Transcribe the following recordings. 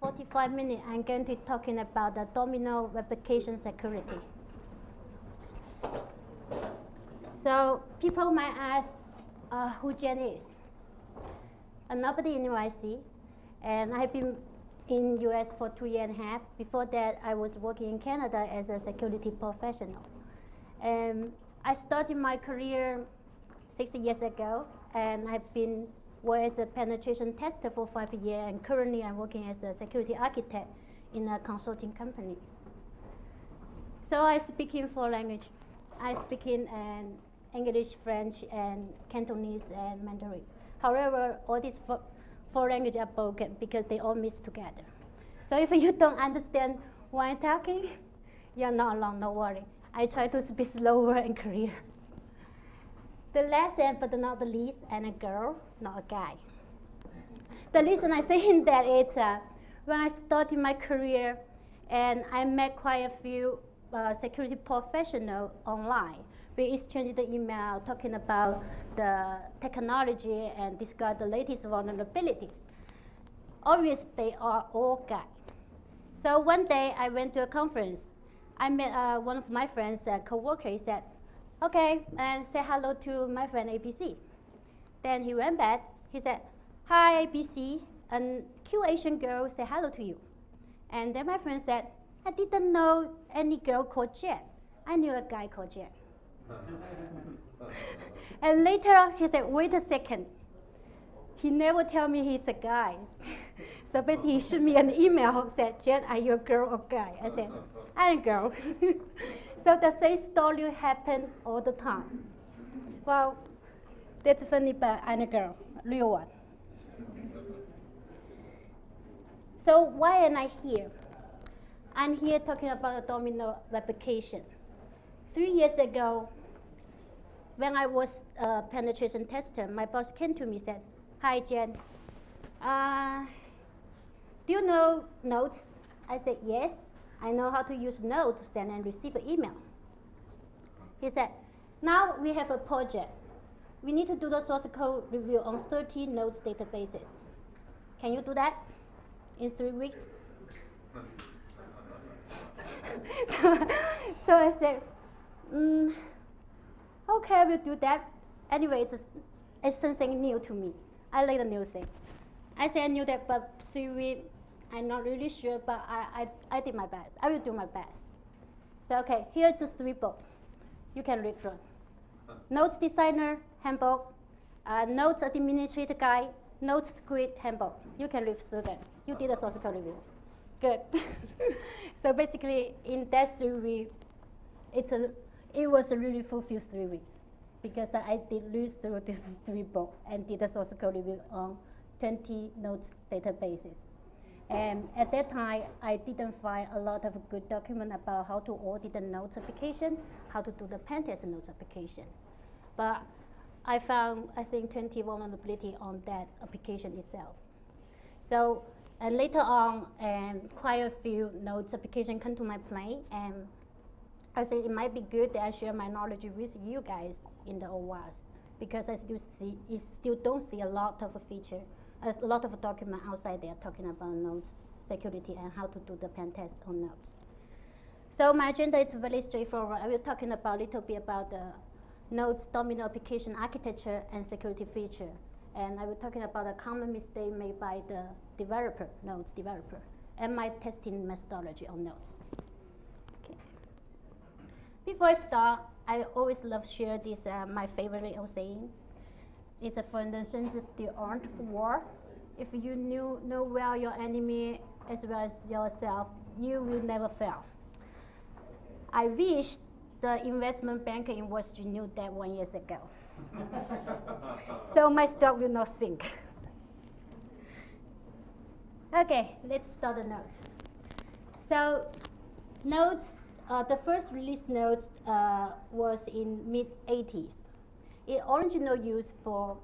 45 minutes, I'm going to be talking about the domino replication security. So people might ask who Jian is. Nobody in NYC, and I've been in US for 2.5 years. Before that, I was working in Canada as a security professional. And I started my career 6 years ago, and I've been working as a penetration tester for 5 years, and currently I'm working as a security architect in a consulting company. So I speak in 4 languages. I speak in English, French, and Cantonese, and Mandarin. However, all these 4 languages are broken because they all mix together. So if you don't understand what I'm talking, you're not alone, no worry. I try to speak slower and clear. The last but not the least, and a girl, not a guy. The reason I say that is when I started my career, and I met quite a few security professionals online. We exchanged the email talking about the technology and discussed the latest vulnerability. Obviously, they are all guys. So one day I went to a conference. I met one of my friends, a coworker. He said, "Okay, and say hello to my friend ABC." Then he went back. He said, "Hi ABC, and cute Asian girl say hello to you." And then my friend said, "I didn't know any girl called Jian. I knew a guy called Jian." And later he said, "Wait a second. He never tell me he's a guy." So basically he shot me an email, said, "Jian, are you a girl or guy?" I said, "I'm a girl." So the same story happened all the time. Well, that's funny, but I'm a girl, real one. So why am I here? I'm here talking about a domino replication. 3 years ago, when I was a penetration tester, my boss came to me and said, "Hi, Jian. Do you know Notes?" I said, "Yes, I know how to use Notes to send and receive an email." He said, "Now we have a project. We need to do the source code review on 30 Notes databases. Can you do that in 3 weeks?" So I said, "Okay, we'll do that." Anyway, it's something new to me. I like the new thing. I said I knew that, but 3 weeks, I'm not really sure, but I did my best. I will do my best. So okay, here's the 3 books you can read from. Notes Designer Handbook, Notes Administrator Guide, Notes Script Handbook. You can read through them. You did a source code review. Good. So basically, in that 3 weeks, it was a really fulfilled 3 weeks because I did read through these 3 books and did a source code review on 20 Notes databases. And at that time, I didn't find a lot of good document about how to audit the Notes application, how to do the pen test Notes application. But I found, I think, 20 vulnerability on that application itself. So and later on, quite a few Notes application come to my plane, and I said it might be good that I share my knowledge with you guys in the Owasp, because I still don't see a lot of feature, a lot of document outside there talking about Notes security and how to do the pen test on Notes. So my agenda is very straightforward. I will talking about a little bit about the Notes domino application architecture and security feature. And I will talking about a common mistake made by the developer, Notes developer, and my testing methodology on Notes. Okay. Before I start, I always love share this, my favorite little saying. It's for instance, the art of war. If you know well your enemy as well as yourself, you will never fail. I wish the investment banker in Wall Street knew that 1 year ago. So my stock will not sink. Okay, let's start the Notes. So Notes, the first release Notes was in mid-80s. It originally used for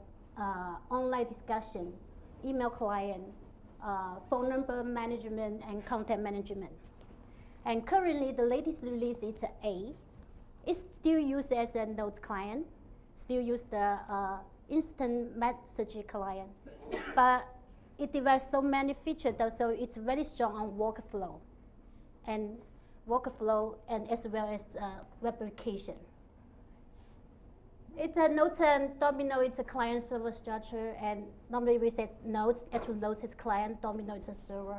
online discussion, email client, phone number management, and content management. And currently, the latest release is A. It's still used as a Notes client, still use the instant message client, but it develops so many features, though, so it's very strong on workflow and as well as web application. It's a Nodes and Domino. It's a client server structure, and normally we say Nodes. Actually, Nodes is client, Domino is a server,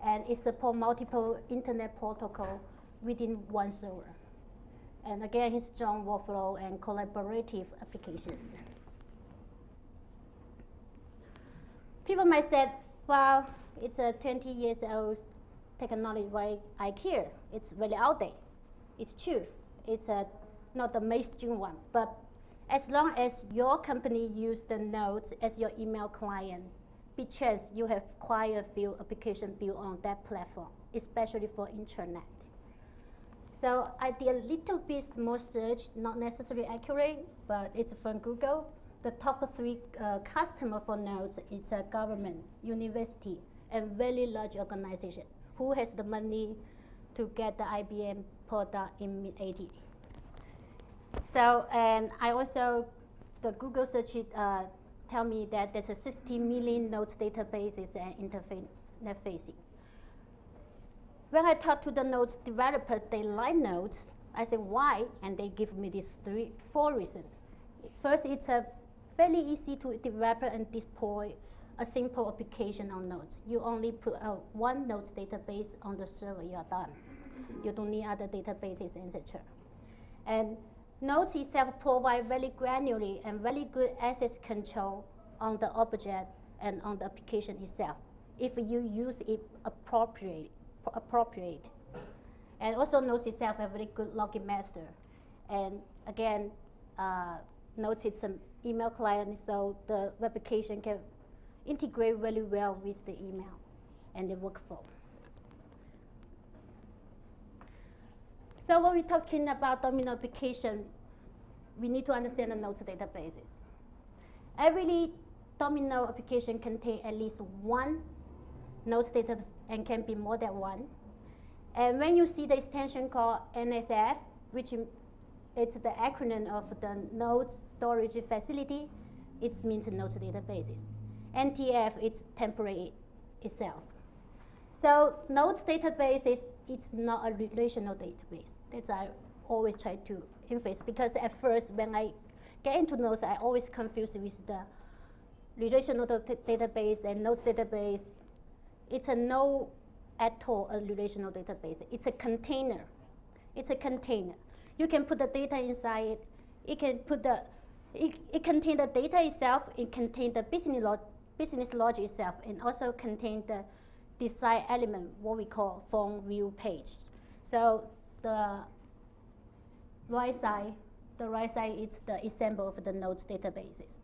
and it supports multiple internet protocol within one server. And again, it's strong workflow and collaborative applications. People might say, well, it's a 20 years old technology, why I care? It's very outdated. It's true. It's not the mainstream one, but as long as your company use the Nodes as your email client, big chance you have quite a few applications built on that platform, especially for intranet. So I did a little bit small search, not necessarily accurate, but it's from Google. The top 3 customer for Nodes is a government, university, and very large organization who has the money to get the IBM product in mid-80s. So, and I also, the Google search tell me that there's a 60 million Nodes databases and interfacing. When I talk to the Nodes developer, they like Nodes. I say why, and they give me these 4 reasons. First, it's a fairly easy to develop and deploy a simple application on Nodes. You only put one Nodes database on the server, you are done. You don't need other databases, etc. And Nodes itself provide very granular and very good access control on the object and on the application itself, if you use it appropriate. And also Nodes itself have a very good login method. And again, Nodes is an email client, so the web application can integrate very well with the email and the workflow. So when we're talking about Domino application, we need to understand the Nodes databases. Every Domino application contains at least one Nodes database and can be more than one. And when you see the extension called NSF, which it's the acronym of the Nodes Storage Facility, it means Nodes databases. NTF is temporary itself. So Nodes databases, it's not a relational database. That's I always try to emphasize, because at first when I get into Nodes, I always confuse with the relational database and Nodes database. It's a no at all a relational database. It's a container. It's a container. You can put the data inside it. It can put the, it contains the data itself. It contains the business logic itself, and also contains the design element, what we call form view page. So the right side is the example of the Nodes databases,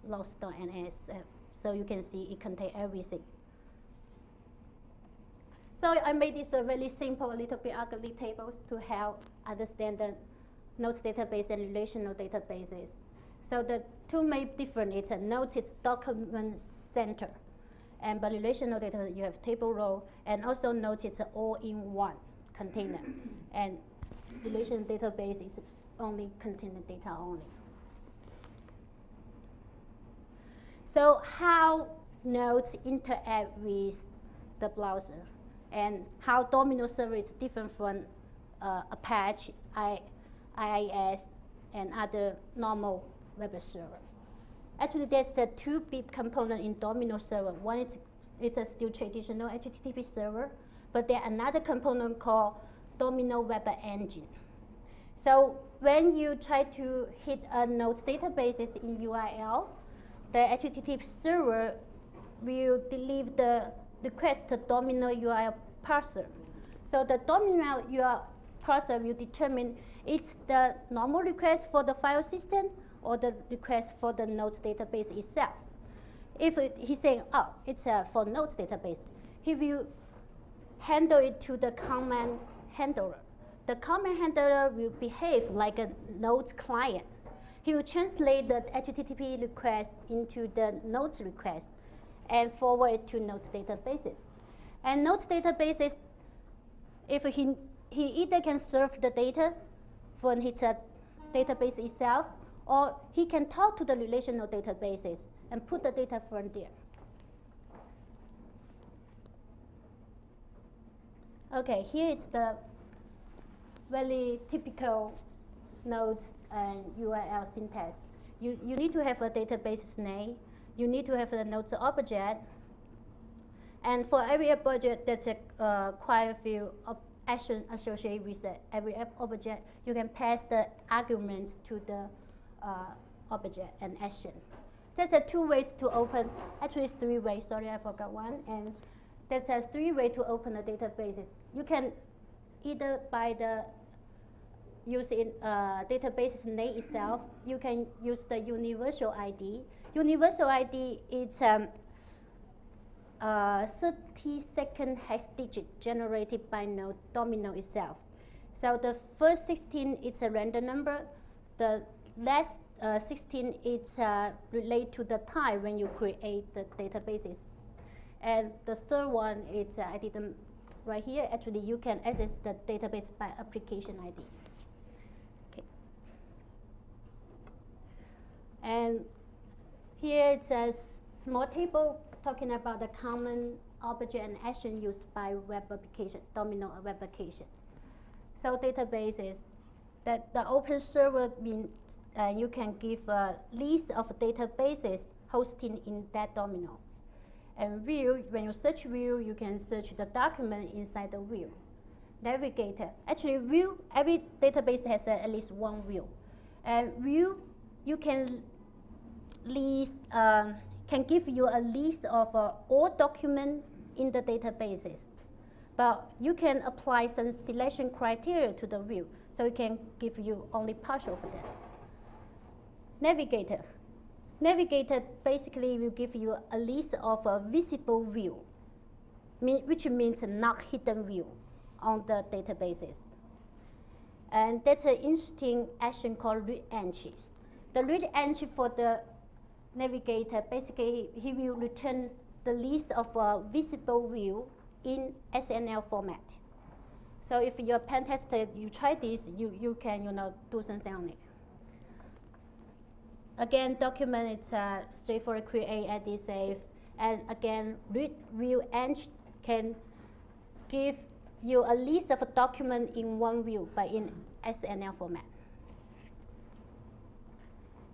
log.nsf. and NSF. So you can see it contains everything. So I made this a very simple, a little bit ugly tables to help understand the Nodes database and relational databases. So the two main difference is Nodes is document center, and by relational data you have table row, and also Nodes is all-in-one container, and relational database is only container data only. So how Nodes interact with the browser, and how Domino server is different from Apache, IIS, and other normal web server. Actually, there's two big components in Domino server. One is it's a still traditional HTTP server, but there's another component called Domino Web Engine. So when you try to hit a Nodes databases in URL, the HTTP server will deliver the request to Domino URL parser. So the Domino URL parser will determine it's the normal request for the file system or the request for the Nodes database itself. If he's saying, oh, it's for Nodes database, he will handle it to the command handler. The command handler will behave like a Nodes client. He will translate the HTTP request into the Nodes request and forward it to Nodes databases. And Nodes databases, if he either can serve the data from his database itself, or he can talk to the relational databases and put the data from there. Okay, here it's the very typical nodes and URL syntax. You need to have a database name. You need to have the nodes object. And for every object, there's quite a few actions associated with every object. You can pass the arguments to the object and action. There's two ways to open, actually 3 ways, sorry I forgot one. And there's 3 ways to open the databases. You can either by the using database name itself, you can use the universal ID. Universal ID is 32nd hex digit generated by node Domino itself. So the first 16 is a random number. The last 16 is related to the time when you create the databases. And the third one is I didn't write here. Actually, you can access the database by application ID. Okay. And here it's a small table talking about the common object and action used by web application, Domino web application. So databases, that the open server means you can give a list of databases hosting in that Domino. And view, when you search view, you can search the document inside the view. Navigator, actually view, every database has at least one view. And view, you can list, can give you a list of all documents in the databases. But you can apply some selection criteria to the view, so it can give you only partial of that. Navigator. Navigator basically will give you a list of a visible view, which means not hidden view on the databases. And that's an interesting action called read entries. The read entry for the Navigator, basically he will return the list of visible view in SNL format. So if you're a pen tester, you try this, you can do something on it. Again, document it's straightforward, create, edit, save. And again, read view entry can give you a list of a document in one view, but in SNL format.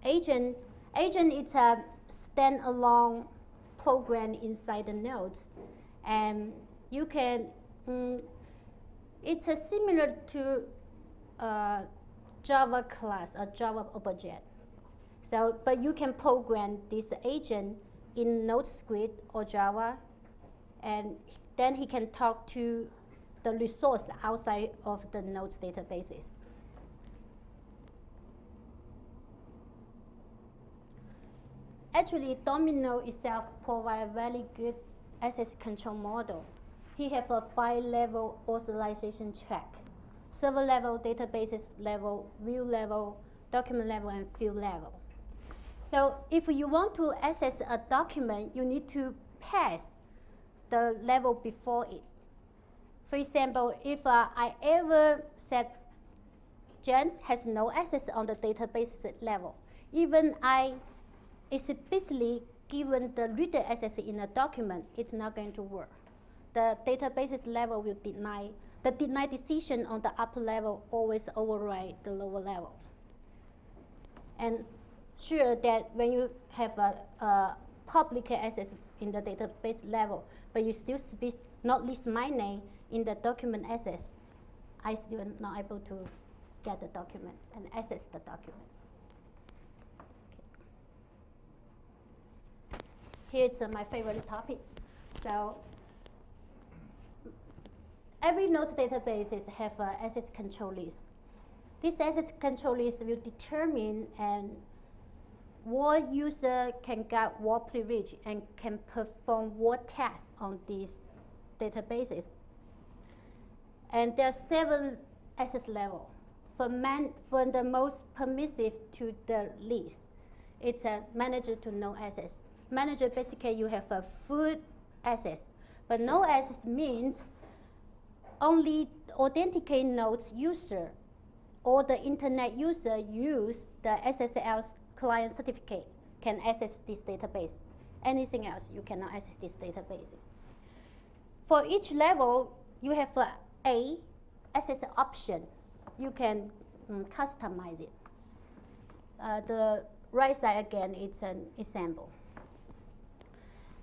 Agent is a standalone program inside the nodes, and you can. It's similar to Java class or Java object. So, but you can program this agent in Node script or Java, and then he can talk to the resource outside of the Node's databases. Actually, Domino itself provides a very good access control model. He has a 5-level authorization track: server level, databases level, view level, document level, and field level. So if you want to access a document, you need to pass the level before it. For example, if I ever said Jian has no access on the database level, even I explicitly given the reader access in a document, it's not going to work. The databases level will deny. The deny decision on the upper level always override the lower level. And sure that when you have a public access in the database level, but you still not list my name in the document access, I still not able to get the document and access the document. Okay. Here's my favorite topic. So every Node databases have an access control list. This access control list will determine what user can get what privilege and can perform what tasks on these databases. And there are 7 access levels. For the most permissive to the least, it's a manager to no access. Manager, basically you have a full access, but no access means only authenticate nodes user or the internet user use the SSL client certificate can access this database. Anything else, you cannot access these databases. For each level, you have A access option, you can customize it. The right side again, it's an example.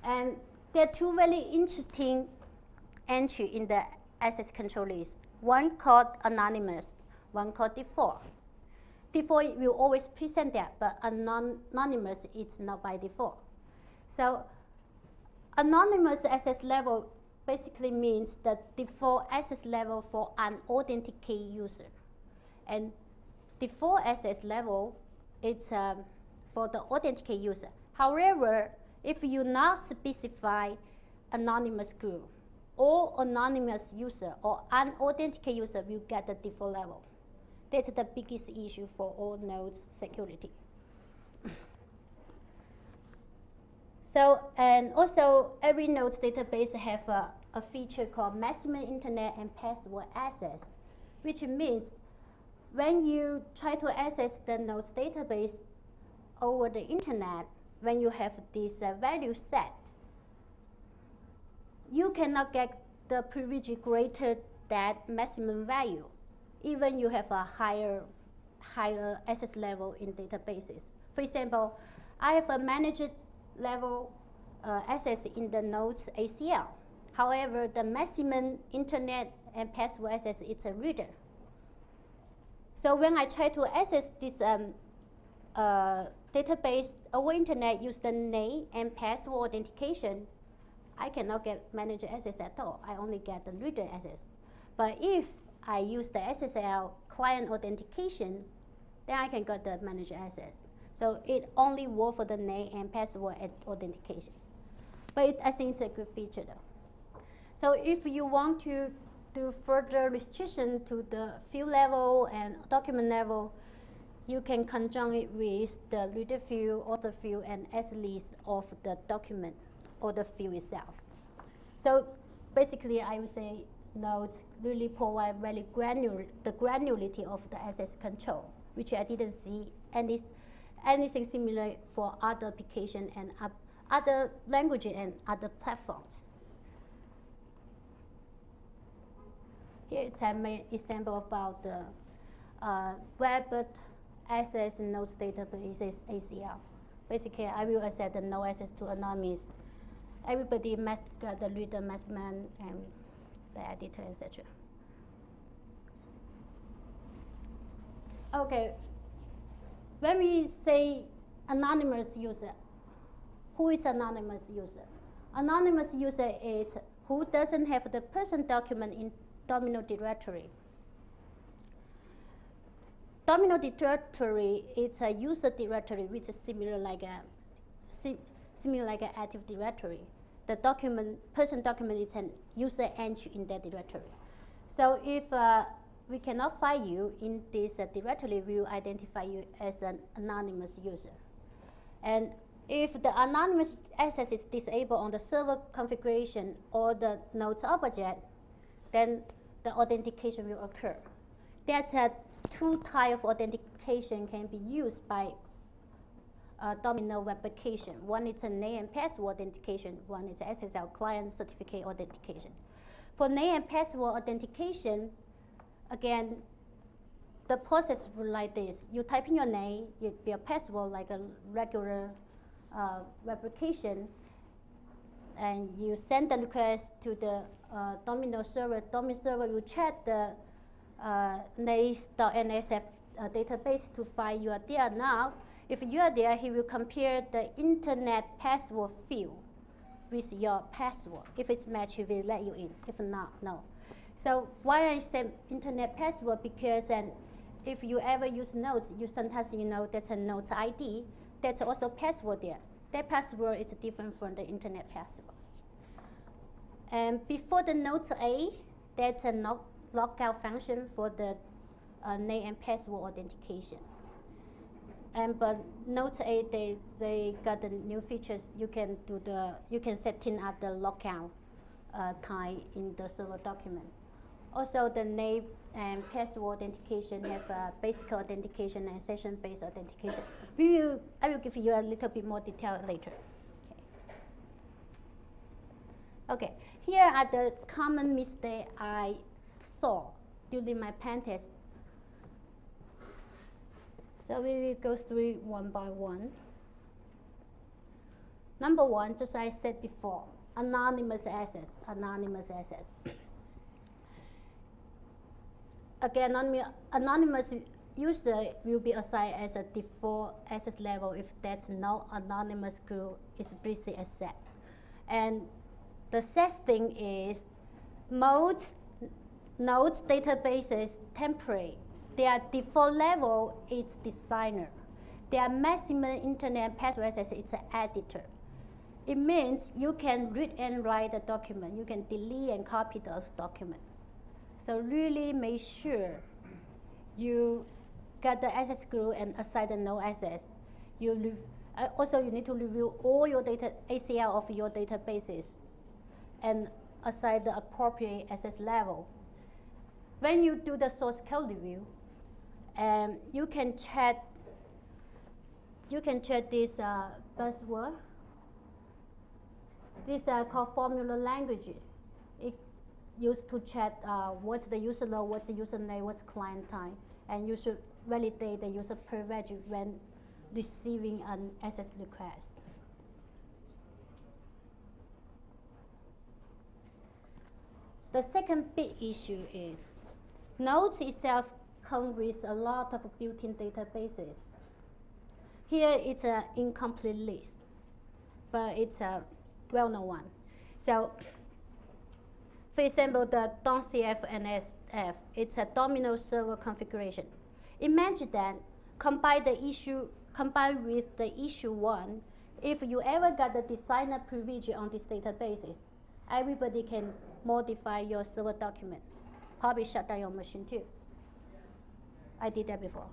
And there are two very interesting entry in the access control list. One called anonymous, one called default. Default will always present that, but anonymous is not by default. So anonymous access level basically means the default access level for unauthenticated user. And default access level is for the authenticated user. However, if you not specify anonymous group, all anonymous user or unauthenticated user will get the default level. That's the biggest issue for all nodes security. So, and also every node's database have a feature called maximum internet and password access, which means when you try to access the node's database over the internet, when you have this value set, you cannot get the privilege greater than maximum value, even you have a higher access level in databases. For example, I have a managed level access in the node's ACL. However, the maximum internet and password access is a reader. So when I try to access this database over internet, use the name and password authentication, I cannot get managed access at all. I only get the reader access. But if I use the SSL client authentication, then I can get the managed access. So it only works for the name and password authentication. But I think it's a good feature though. So if you want to do further restriction to the field level and document level, you can conjunct it with the reader field, author field, and as list of the document or the field itself. So basically, I would say nodes really provide very the granularity of the access control, which I didn't see anything similar for other application and other languages and other platforms. Here it's an example about the web access nodes databases ACL. Basically, I will accept the no access to anonymous. Everybody must get the reader maximum and the editor, etc. Okay, when we say anonymous user, who is anonymous user? Anonymous user is who doesn't have the person document in Domino directory. Domino directory is a user directory which is similar like an Active Directory. The person document is an user entry in that directory. So if we cannot find you in this directory, we will identify you as an anonymous user. And if the anonymous access is disabled on the server configuration or the node's object, then the authentication will occur. That's two types of authentication can be used by Domino web application. One is a name and password authentication. One is SSL client certificate authentication. For name and password authentication, again, the process is like this. You type in your name, your password like a regular web application, and you send the request to the Domino server. Domino server will check the names.nsf database to find you are there now. If you are there, he will compare the internet password field with your password. If it's matched, he will let you in. If not, no. So why I say internet password? Because if you ever use nodes, you sometimes that's a node's ID. That's also password there. That password is different from the internet password. And before the nodes A, that's a lockout function for the name and password authentication. But nodes A, they got the new features. You can set up the lockout time in the server document. Also, the name and password authentication have basic authentication and session-based authentication. I will give you a little bit more detail later. Okay, here are the common mistakes I saw during my pen test. So we will go through one by one. Number one, just as I said before, anonymous access, anonymous access. Again, anonymous user will be assigned as a default access level if there's no anonymous group explicitly accept. And the sad thing is, most nodes databases template, their default level is designer. Their maximum internet password access is an editor. It means you can read and write the document. You can delete and copy those documents. So really make sure you get the access group and assign the no access. Also, you need to review all your data ACL of your databases and assign the appropriate access level. When you do the source code review, you can check this buzzword. This called formula language. It used to check what's the user role, what's the username, what's client time, and you should validate the user privilege when receiving an access request. The second big issue is nodes itself come with a lot of built-in databases. Here it's an incomplete list, but it's a well-known one. So, for example, the DOM-CF and SF, it's a Domino server configuration. Imagine that combined with the issue one, if you ever got the designer privilege on these databases, everybody can modify your server document. Probably shut down your machine too. I did that before.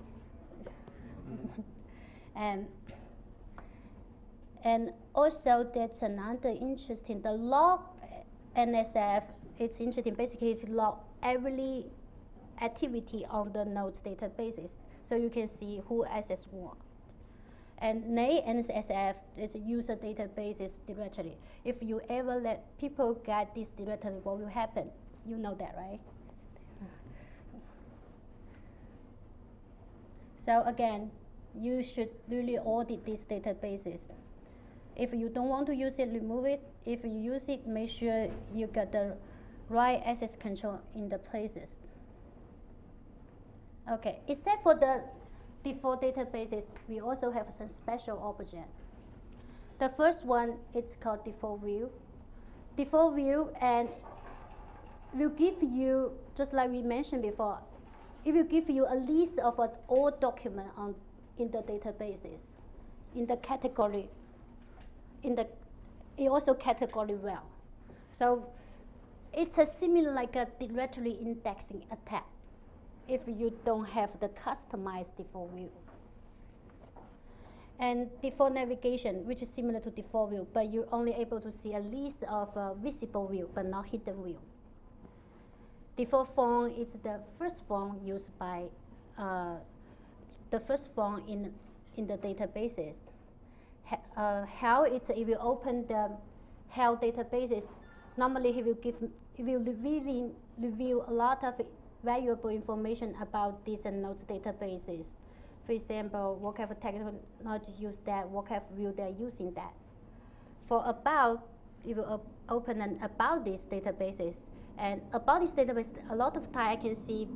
And also that's another interesting, the log NSF, it's interesting, basically it log every activity on the nodes databases, so you can see who access what. And NSF is user databases directory. If you ever let people get this directory, what will happen? You know that, right? So again, you should really audit these databases. If you don't want to use it, remove it. If you use it, make sure you get the right access control in the places. Okay, except for the default databases, we also have some special objects. The first one is called default view. Default view and will give you, just like we mentioned before, it will give you a list of all documents in the databases, in the category. It also category well. So it's a similar like a directory indexing attack if you don't have the customized default view. And default navigation, which is similar to default view, but you're only able to see a list of visible view, but not hidden view. Default font is the first font used by the first font in the databases. How it's if you open the health databases, normally it will reveal a lot of valuable information about these nodes databases. For example, what kind of technology use that, what kind of view they're using that. For about, it will open an about these databases. And about this database, a lot of time I can see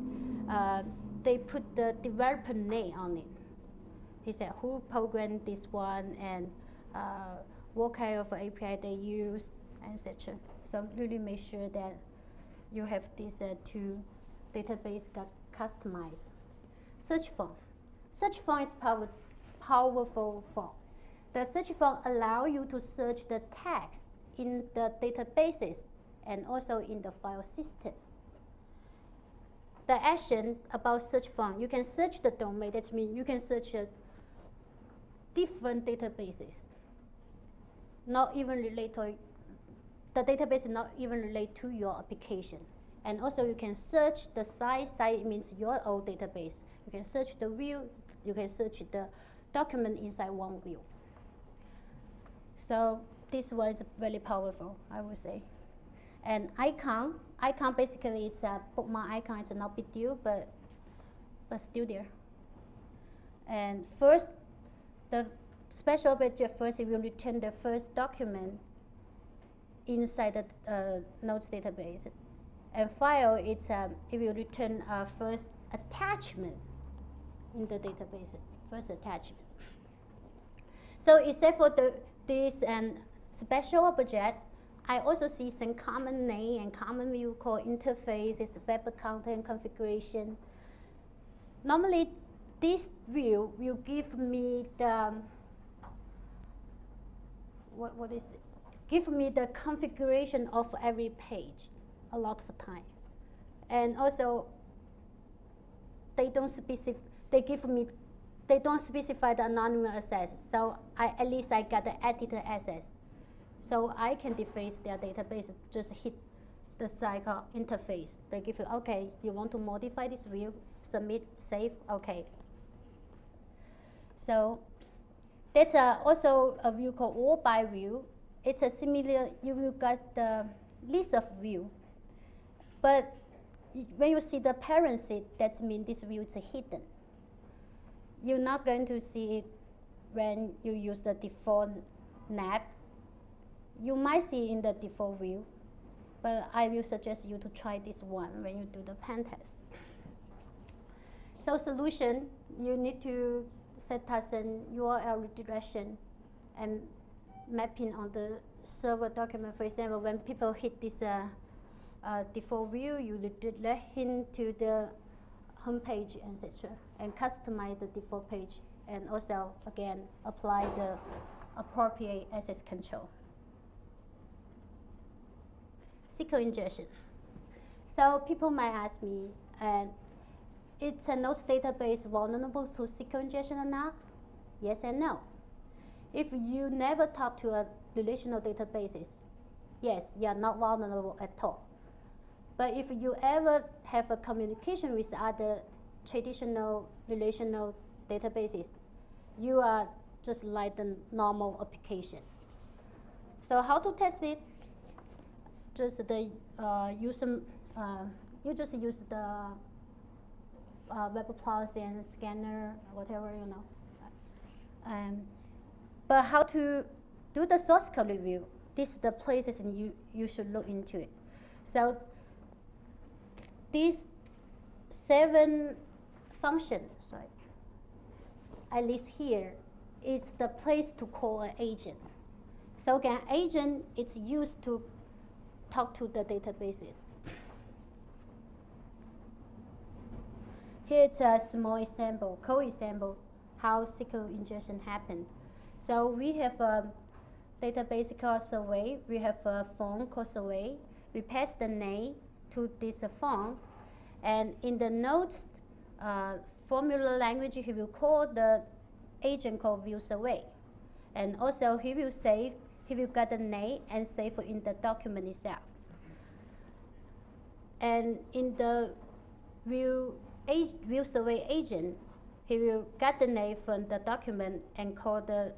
they put the developer name on it. He said who programmed this one and what kind of API they use, etc. So really make sure that you have these two database got customized. Search form. Search form is powerful form. The search form allow you to search the text in the databases and also in the file system. The action about search form, you can search the domain. That means you can search different databases, not even relate to the database is not even relate to your application. And also you can search the site. Site means your own database. You can search the view. You can search the document inside one view. So this one is very powerful, I would say. And icon basically it's a bookmark icon. It's not big deal, but still there. And first, the special object first, it will return the first document inside the notes database. And file, it will return first attachment in the databases, first attachment. So except for this special object, I also see some common name and common view called interfaces, web content configuration. Normally, this view will give me the what is it? Give me the configuration of every page a lot of time, and also they don't specify the anonymous access. So at least I got the editor access. So I can deface their database, just hit the cycle interface. They give you, okay, you want to modify this view, submit, save, okay. So there's also a view called all by view. It's a similar, you will get the list of view. But when you see the parent seed, that means this view is hidden. You're not going to see it when you use the default nav. You might see it in the default view, but I will suggest you to try this one when you do the pen test. So solution, you need to set as an URL redirection and mapping on the server document. For example, when people hit this default view, you redirect him to the home page, etc., and customize the default page, and also, again, apply the appropriate access control. SQL injection. So people might ask me, it's a notes database vulnerable to SQL injection or not? Yes and no. If you never talk to a relational databases, yes, you are not vulnerable at all. But if you ever have a communication with other traditional relational databases, you are just like the normal application. So how to test it? Just you just use the web browser and scanner, whatever, you know. But how to do the source code review? This is the places and you should look into it. So these 7 functions, right, I list here, it's the place to call an agent. So again, agent is used to talk to the databases. Here's a small example, code example, how SQL injection happened. So we have a database called survey. We have a form called survey. We pass the name to this form, and in the notes formula language, he will call the agent called view survey, and also he will get the name and save it in the document itself. And in the view survey agent, he will get the name from the document and call the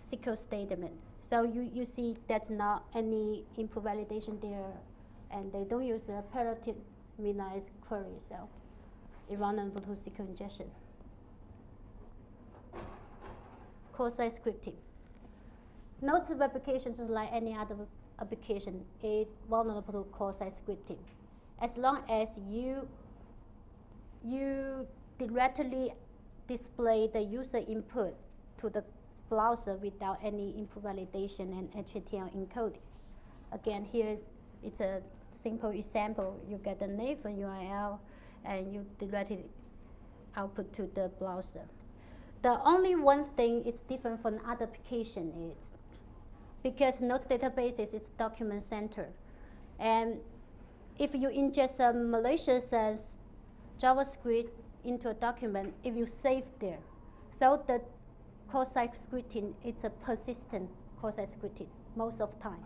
SQL statement. So you see that's not any input validation there, and they don't use the parameterized query, so it's vulnerable to SQL injection. Call-side scripting. Notes of application, just like any other application, is vulnerable to call-side scripting. As long as you directly display the user input to the browser without any input validation and HTML encoding. Again, here it's a simple example. You get the name and URL, and you directly output to the browser. The only one thing is different from other application is because Notes databases is document center, and if you ingest a malicious JavaScript into a document, it will save there. So the call-side scripting, it's a persistent call-side scripting most of the time.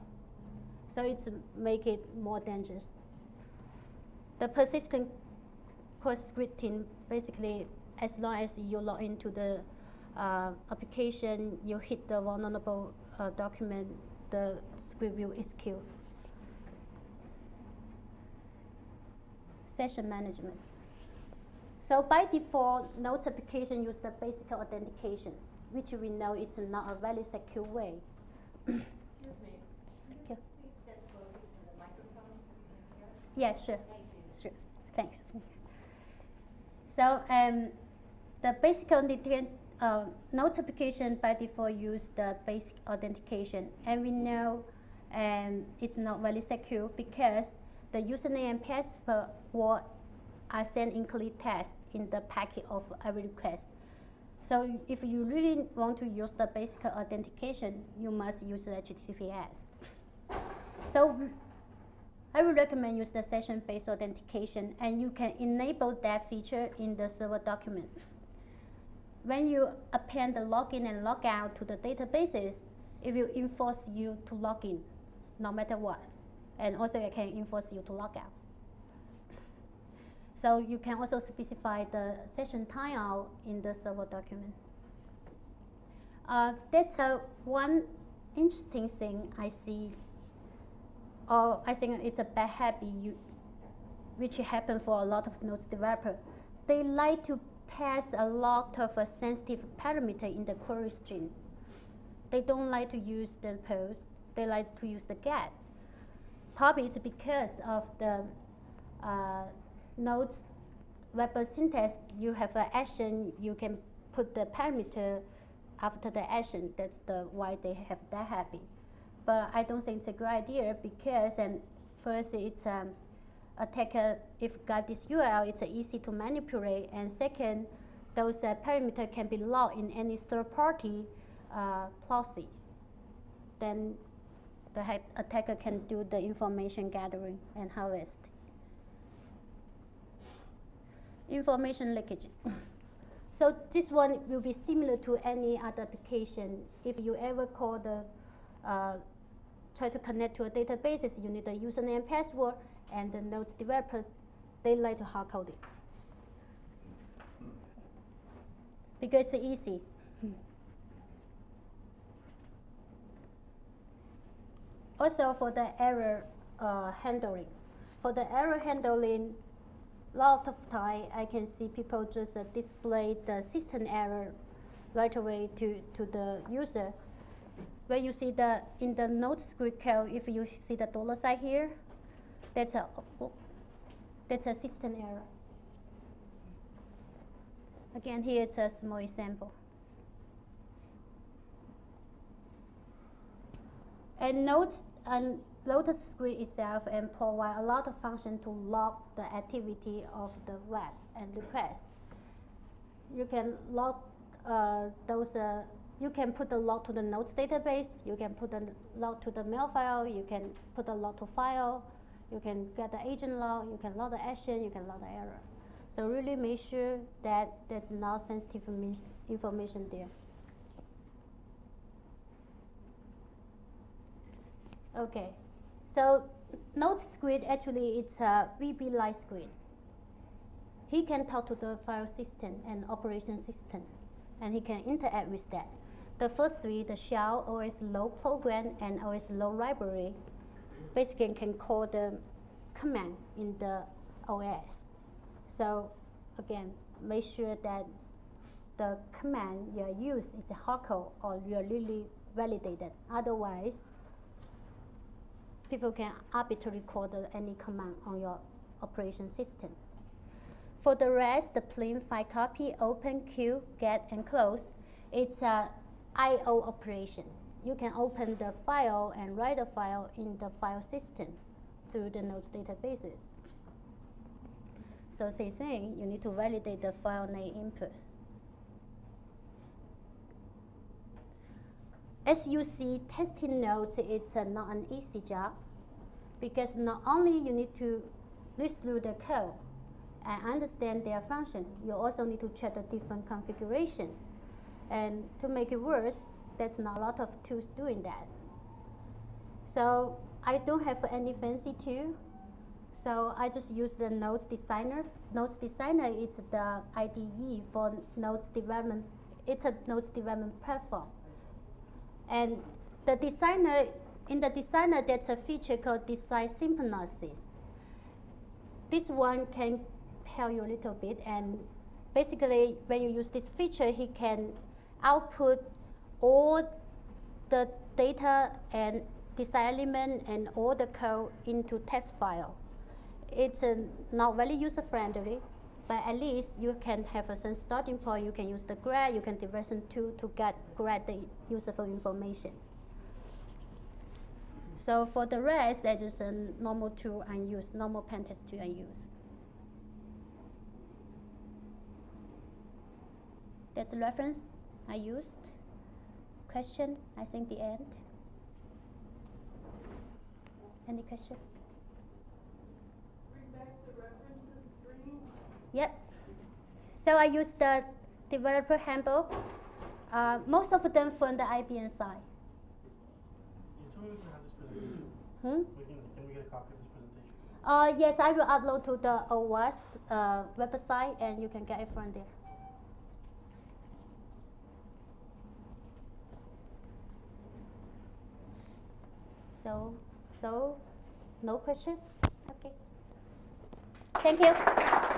So it's make it more dangerous. The persistent scripting, basically, as long as you log into the application, you hit the vulnerable document, the script will execute. session management. So by default, Notes application use the basic authentication, which we know it's not a very secure way. Excuse me. Could you please get closer to the microphone? Yeah, sure. Thank you. Sure. Thanks. So the basic authentication, Notes application by default use the basic authentication, and we know it's not very secure because the username and password are sent in clear text in the packet of every request. So if you really want to use the basic authentication, you must use the HTTPS. So I would recommend use the session-based authentication, and you can enable that feature in the server document. When you append the login and logout to the databases, it will enforce you to log in, no matter what. And also it can enforce you to log out. So you can also specify the session timeout in the server document. That's one interesting thing I see, or I think it's a bad habit which happens for a lot of Notes developers. They like to pass a lot of sensitive parameter in the query string. They don't like to use the post, they like to use the get. Probably it's because of the Notes web syntax. You have an action, you can put the parameter after the action. That's why they have that habit. But I don't think it's a good idea because, and first, it's attacker, if got this URL, it's easy to manipulate, and second, those parameters can be logged in any third-party proxy. Then the attacker can do the information gathering and harvest. Information leakage. So this one will be similar to any other application. If you ever call the try to connect to a databases, you need a username and password, and the Notes developer, they like to hard code it because it's easy. Also for the error handling. For the error handling, a lot of time I can see people just display the system error right away to the user. Where you see in the Notes script code, if you see the $sign here, that's a system error. Again, here it's a small example. And Notes and Lotus script itself and provide a lot of function to log the activity of the web and requests. You can log you can put the log to the Notes database, you can put the log to the mail file, you can put the log to file, you can get the agent log, you can log the action, you can log the error. So really make sure that there's not sensitive information there. Okay, so Notes script actually it's a VB-like script. He can talk to the file system and operation system, and he can interact with that. The first three, the shell, OS load program, and OS load library, basically can call the command in the OS. So again, make sure that the command you use is hardcode or you are really validated. Otherwise, people can arbitrarily call any command on your operation system. For the rest, the plain file copy, open, queue, get, and close, it's a I/O operation. You can open the file and write the file in the file system through the Notes databases. So same thing, you need to validate the file name input. As you see, testing Notes, it's not an easy job because not only you need to read through the code and understand their function, you also need to check the different configuration. And to make it worse, there's not a lot of tools doing that. So I don't have any fancy tool, so I just use the Notes Designer. Notes Designer is the IDE for Notes development. It's a Notes development platform. And the designer, in the designer, there's a feature called design synchronosis. this one can help you a little bit, and basically when you use this feature, he can output all the data and design element and all the code into text file. It's not very user friendly, but at least you can have a starting point. You can use the grad, you can diversion tool to grad the useful information. So for the rest, that's just a normal tool I use, normal pen test tool I use. That's the reference I used. Question, I think the end. Any question? Bring back the references screen. Yep. So I use the developer handbook. Most of them from the IBM side. So we can have this presentation. Hmm? Can we get a copy of this presentation? Yes, I will upload to the Owasp website, and you can get it from there. So no question? Okay. Thank you.